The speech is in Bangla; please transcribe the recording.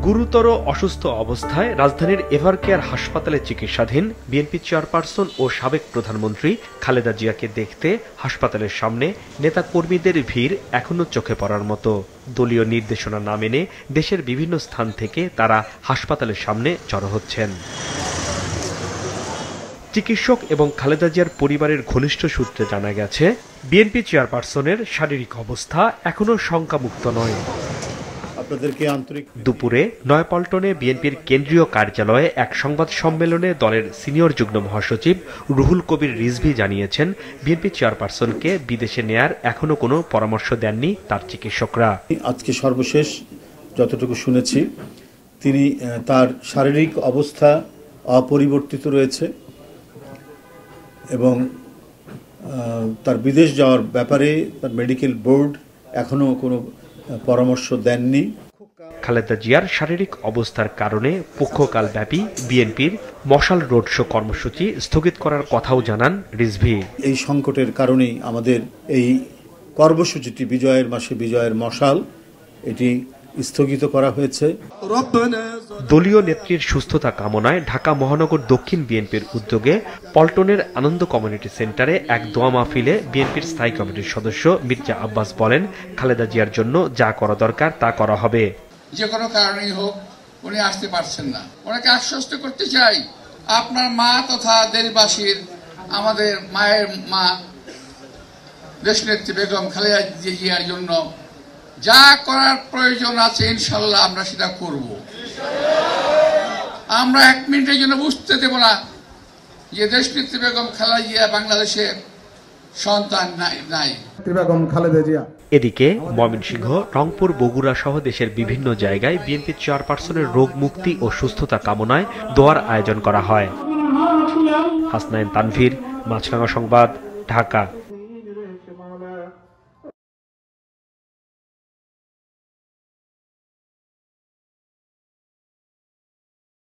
গুরুতর অসুস্থ অবস্থায় রাজধানীর এভারকেয়ার হাসপাতালে চিকিৎসাধীন বিএনপি চেয়ারপারসন ও সাবেক প্রধানমন্ত্রী খালেদা জিয়াকে দেখতে হাসপাতালের সামনে নেতাকর্মীদের ভিড় এখনো চোখে পড়ার মতো। দলীয় নির্দেশনা না মেনে দেশের বিভিন্ন স্থান থেকে তারা হাসপাতালের সামনে জড়ো হচ্ছেন। চিকিৎসক এবং খালেদা জিয়ার পরিবারের ঘনিষ্ঠ সূত্রে জানা গেছে, বিএনপি চেয়ারপারসনের শারীরিক অবস্থা এখনো শঙ্কামুক্ত নয়। দুপুরে নয়াপল্টনে বিএনপির কেন্দ্রীয় কার্যালয়ে এক সংবাদ সম্মেলনে দলের সিনিয়র যুগ্ম মহাসচিব রুহুল কবির রিজভী জানিয়েছেন, বিএনপি চেয়ারপারসনকে বিদেশে নেয়ার এখনো কোনো পরামর্শ দেননি তার চিকিৎসকরা। আজকে সর্বশেষ যতটুকু শুনেছি, তিনি তার শারীরিক অবস্থা অপরিবর্তিত রয়েছে এবং তার বিদেশ যাওয়ার ব্যাপারে তার মেডিকেল বোর্ড এখনো কোনো পরামর্শ দেননি। খালেদা জিয়ার শারীরিক অবস্থার কারণে পক্ষকালব্যাপী বিএনপির মশাল রোড শো কর্মসূচি স্থগিত করার কথাও জানান রিজভী। এই সংকটের কারণেই আমাদের এই কর্মসূচিটি বিজয়ের মাসে বিজয়ের মশাল এটি স্থগিত করা হয়েছে। দলীয় নেত্রীর সুস্থতা কামনায় ঢাকা মহানগর দক্ষিণ বিএনপির উদ্যোগে পল্টনের আনন্দ কমিউনিটি সেন্টারে এক দোয়া মাহফিলে বিএনপির স্থায়ী কমিটির সদস্য মির্জা আব্বাস বলেন, খালেদা জিয়ার জন্য যা করা দরকার তা করা হবে। যে কোনো কারণেই হোক উনি আসতে পারছেন না, ওনাকে আশ্বস্ত করতে চাই, আপনার মা তথা দেশবাসীর, আমাদের মায়ের মা দেশনেত্রী বেগম খালেদা জিয়ার জন্য যা করার প্রয়োজন আছে ইনশাল্লাহ আমরা সেটা করব। আমরা এক মিনিটের জন্য বুঝতে দেব না যে দেশনেত্রী বেগম খালেদা জিয়া বাংলাদেশে সন্তান নাই। এদিকে ময়মনসিংহ, রংপুর, বগুড়া সহ দেশের বিভিন্ন জায়গায় বিএনপি চেয়ারপারসনের রোগ মুক্তি ও সুস্থতা কামনায় দোয়ার আয়োজন করা হয়। হাসনাইন তানভীর, মাছরাঙা সংবাদ, ঢাকা।